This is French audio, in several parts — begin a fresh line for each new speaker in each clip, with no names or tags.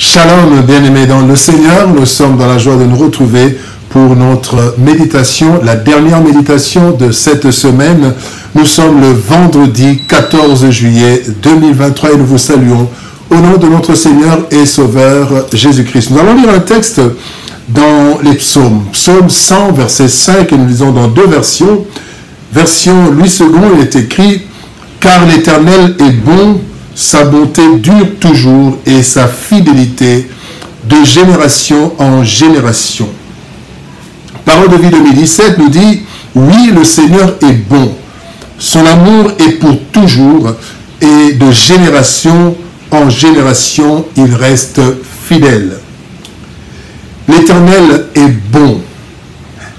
Shalom, bien-aimés dans le Seigneur, nous sommes dans la joie de nous retrouver pour notre méditation, la dernière méditation de cette semaine. Nous sommes le vendredi 14 juillet 2023 et nous vous saluons au nom de notre Seigneur et Sauveur Jésus-Christ. Nous allons lire un texte dans les psaumes. Psaume 100, verset 5, et nous lisons dans deux versions. Version Louis II, il est écrit « Car l'Éternel est bon, sa bonté dure toujours et sa fidélité de génération en génération. » Parole de vie 2017 nous dit « Oui, le Seigneur est bon, son amour est pour toujours et de génération en génération, il reste fidèle. » L'Éternel est bon.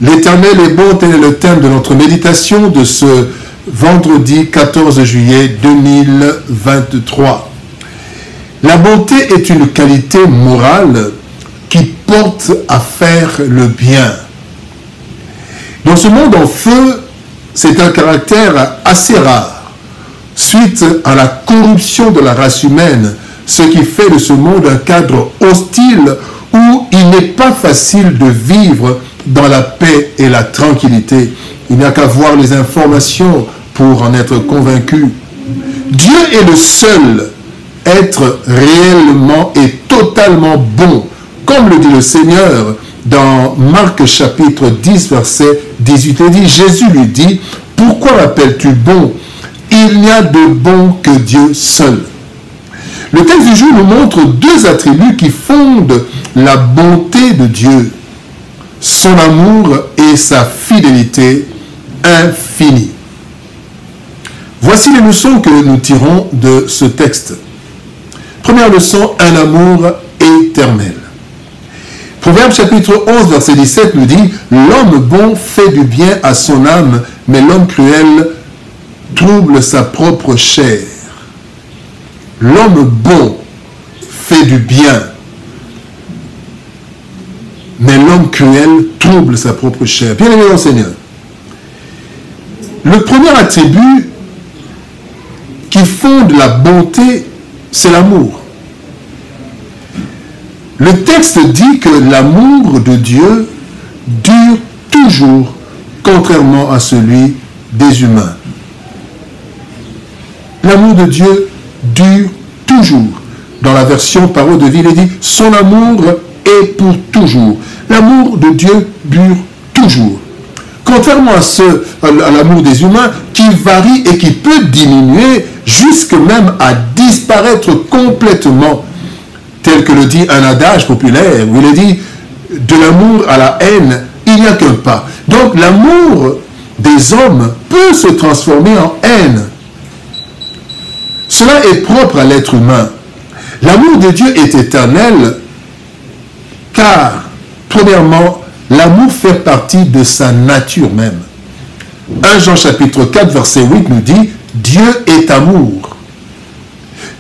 L'Éternel est bon, tel est le thème de notre méditation de ce vendredi 14 juillet 2023. La bonté est une qualité morale qui porte à faire le bien. Dans ce monde en feu, c'est un caractère assez rare. Suite à la corruption de la race humaine, ce qui fait de ce monde un cadre hostile où il n'est pas facile de vivre dans la paix et la tranquillité. Il n'y a qu'à voir les informations pour en être convaincu. Dieu est le seul être réellement et totalement bon, comme le dit le Seigneur dans Marc chapitre 10, verset 18. Il dit, Jésus lui dit, « Pourquoi m'appelles-tu bon? Il n'y a de bon que Dieu seul. » Le texte du jour nous montre deux attributs qui fondent la bonté de Dieu, son amour et sa fidélité infinie. Voici les leçons que nous tirons de ce texte. Première leçon, un amour éternel. Proverbe chapitre 11, verset 17 nous dit « L'homme bon fait du bien à son âme, mais l'homme cruel trouble sa propre chair. » L'homme bon fait du bien, mais l'homme cruel trouble sa propre chair. Bien aimé dans le Seigneur, le premier attribut qui fonde la bonté, c'est l'amour. Le texte dit que l'amour de Dieu dure toujours, contrairement à celui des humains. L'amour de Dieu dure toujours. Dans la version Parole de vie, il est dit « Son amour est pour toujours ». L'amour de Dieu dure toujours. Contrairement à l'amour des humains qui varie et qui peut diminuer jusque même à disparaître complètement, tel que le dit un adage populaire où il est dit « De l'amour à la haine, il n'y a qu'un pas ». Donc l'amour des hommes peut se transformer en haine. Cela est propre à l'être humain. L'amour de Dieu est éternel car, premièrement, l'amour fait partie de sa nature même. 1 Jean chapitre 4 verset 8 nous dit « Dieu est amour ».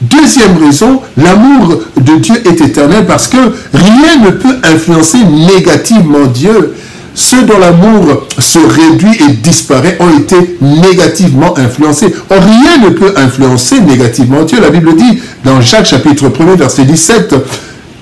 Deuxième raison, l'amour de Dieu est éternel parce que rien ne peut influencer négativement Dieu. Ceux dont l'amour se réduit et disparaît ont été négativement influencés. Or, rien ne peut influencer négativement Dieu. La Bible dit dans Jacques chapitre 1 verset 17,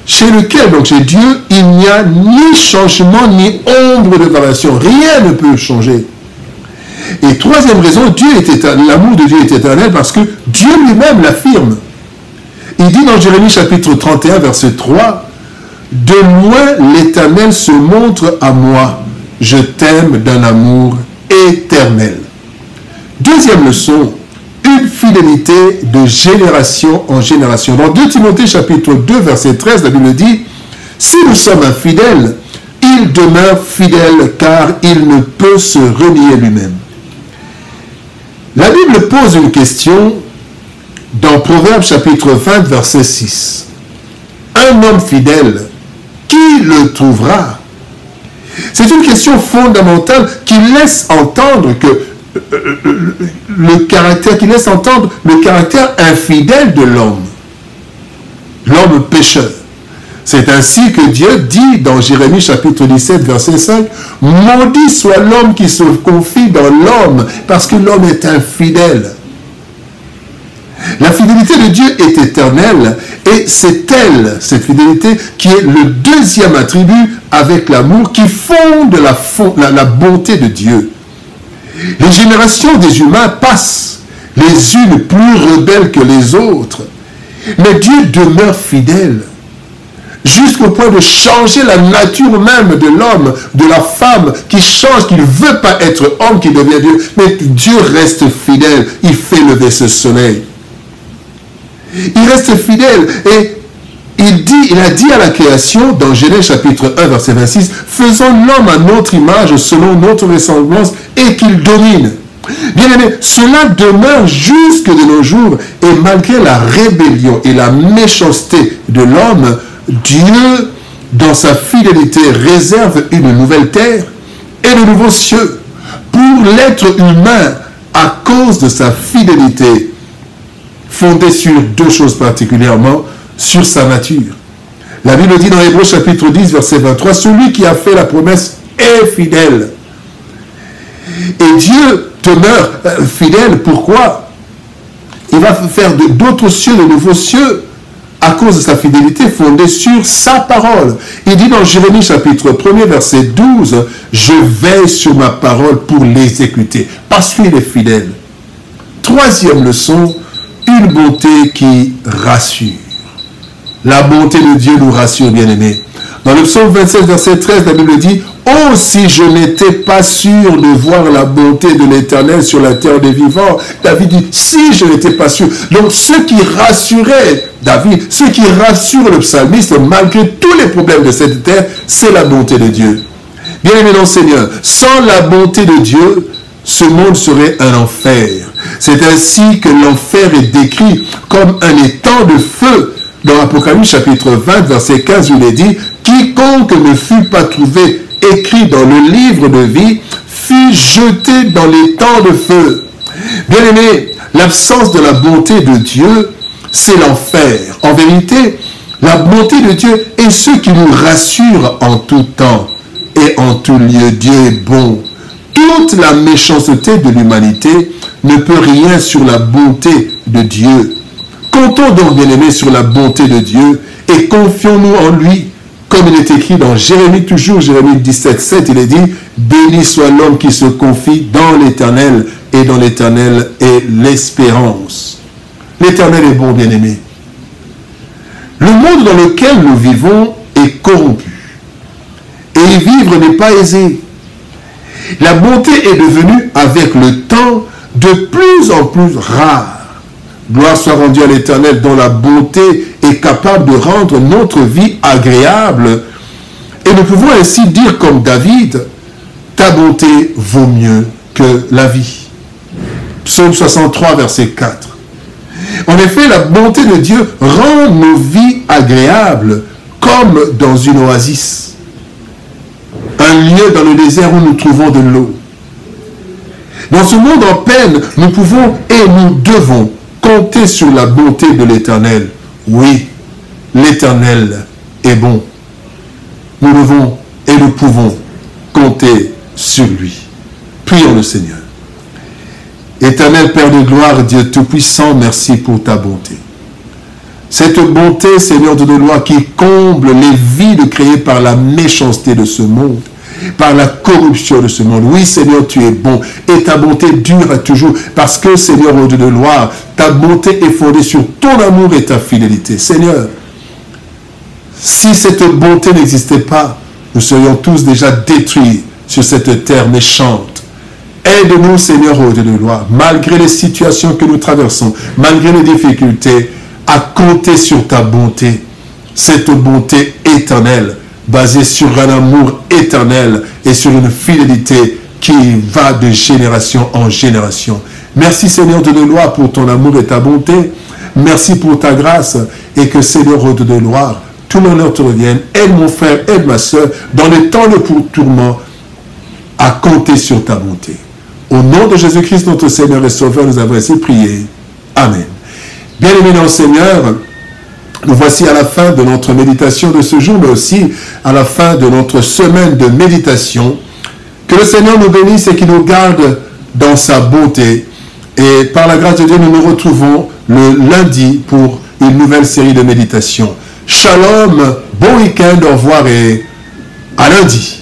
chez lequel, donc chez Dieu, il n'y a ni changement ni ombre de variation. Rien ne peut changer. Et troisième raison, l'amour de Dieu est éternel parce que Dieu lui-même l'affirme. Il dit dans Jérémie chapitre 31 verset 3, « De loin l'Éternel se montre à moi, je t'aime d'un amour éternel. » Deuxième leçon, une fidélité de génération en génération. Dans 2 Timothée chapitre 2 verset 13, la Bible dit « Si nous sommes infidèles, il demeure fidèle car il ne peut se renier lui-même. » La Bible pose une question dans Proverbe chapitre 20 verset 6. Un homme fidèle, qui le trouvera? C'est une question fondamentale qui laisse entendre que le caractère infidèle de l'homme, l'homme pécheur. C'est ainsi que Dieu dit dans Jérémie chapitre 17 verset 5, « Maudit soit l'homme qui se confie dans l'homme, parce que l'homme est infidèle. » La fidélité de Dieu est éternelle et c'est elle, cette fidélité, qui est le deuxième attribut avec l'amour qui fonde la bonté de Dieu. Les générations des humains passent, les unes plus rebelles que les autres, mais Dieu demeure fidèle jusqu'au point de changer la nature même de l'homme, de la femme, qui change, qui ne veut pas être homme, qui devient Dieu. Mais Dieu reste fidèle, il fait lever ce soleil. Il reste fidèle et il a dit à la création, dans Genèse chapitre 1, verset 26, « Faisons l'homme à notre image, selon notre ressemblance, et qu'il domine. » Bien aimé, cela demeure jusque de nos jours, et malgré la rébellion et la méchanceté de l'homme, Dieu, dans sa fidélité, réserve une nouvelle terre et de nouveaux cieux pour l'être humain à cause de sa fidélité, fondée sur deux choses particulièrement, sur sa nature. La Bible dit dans Hébreux chapitre 10, verset 23, « Celui qui a fait la promesse est fidèle. » Et Dieu demeure fidèle. Pourquoi? Il va faire d'autres cieux, de nouveaux cieux, à cause de sa fidélité fondée sur sa parole. Il dit dans Jérémie chapitre 1er, verset 12, « Je veille sur ma parole pour l'exécuter. » Parce qu'il est fidèle. Troisième leçon, une bonté qui rassure. La bonté de Dieu nous rassure, bien-aimés. Dans le psaume 27, verset 13, la Bible dit, « Oh, si je n'étais pas sûr de voir la bonté de l'Éternel sur la terre des vivants. » David dit, si je n'étais pas sûr. Donc, ce qui rassurait David, ce qui rassure le psalmiste, malgré tous les problèmes de cette terre, c'est la bonté de Dieu. Bien-aimé dans le Seigneur, sans la bonté de Dieu, ce monde serait un enfer. C'est ainsi que l'enfer est décrit comme un étang de feu. Dans Apocalypse chapitre 20, verset 15, il est dit, « Quiconque ne fut pas trouvé écrit dans le livre de vie, fut jeté dans l'étang de feu. » Bien-aimé, l'absence de la bonté de Dieu, c'est l'enfer. En vérité, la bonté de Dieu est ce qui nous rassure en tout temps et en tout lieu. Dieu est bon. Toute la méchanceté de l'humanité ne peut rien sur la bonté de Dieu. Comptons donc, bien-aimés, sur la bonté de Dieu et confions-nous en lui. Comme il est écrit dans Jérémie, toujours Jérémie 17, 7, il est dit, « Béni soit l'homme qui se confie dans l'Éternel, et dans l'Éternel est l'espérance. » L'Éternel est bon, bien-aimé. Le monde dans lequel nous vivons est corrompu. Et y vivre n'est pas aisé. La bonté est devenue, avec le temps, de plus en plus rare. Gloire soit rendue à l'Éternel, dont la bonté est capable de rendre notre vie agréable. Et nous pouvons ainsi dire comme David, « Ta bonté vaut mieux que la vie. » Psaume 63, verset 4. En effet, la bonté de Dieu rend nos vies agréables, comme dans une oasis. Un lieu dans le désert où nous trouvons de l'eau. Dans ce monde en peine, nous pouvons et nous devons compter sur la bonté de l'Éternel. Oui, l'Éternel est bon. Nous devons et nous pouvons compter sur lui. Prions le Seigneur. Éternel Père de gloire, Dieu Tout-Puissant, merci pour ta bonté. Cette bonté, Seigneur de gloire, qui comble les vides créées par la méchanceté de ce monde, par la corruption de ce monde. Oui, Seigneur, tu es bon. Et ta bonté dure à toujours. Parce que, Seigneur, au Dieu de gloire, ta bonté est fondée sur ton amour et ta fidélité. Seigneur, si cette bonté n'existait pas, nous serions tous déjà détruits sur cette terre méchante. Aide-nous, Seigneur, au Dieu de gloire, malgré les situations que nous traversons, malgré les difficultés, à compter sur ta bonté, cette bonté éternelle, basée sur un amour éternel et sur une fidélité qui va de génération en génération. Merci, Seigneur, Dieu de gloire, pour ton amour et ta bonté. Merci pour ta grâce et que, Seigneur, Dieu de gloire, tout l'honneur te revienne. Aide mon frère, aide ma soeur, dans les temps de tourment, à compter sur ta bonté. Au nom de Jésus-Christ, notre Seigneur et Sauveur, nous avons ainsi prié. Amen. Bien-aimés dans le Seigneur, nous voici à la fin de notre méditation de ce jour, mais aussi à la fin de notre semaine de méditation. Que le Seigneur nous bénisse et qu'il nous garde dans sa bonté. Et par la grâce de Dieu, nous nous retrouvons le lundi pour une nouvelle série de méditations. Shalom, bon week-end, au revoir et à lundi.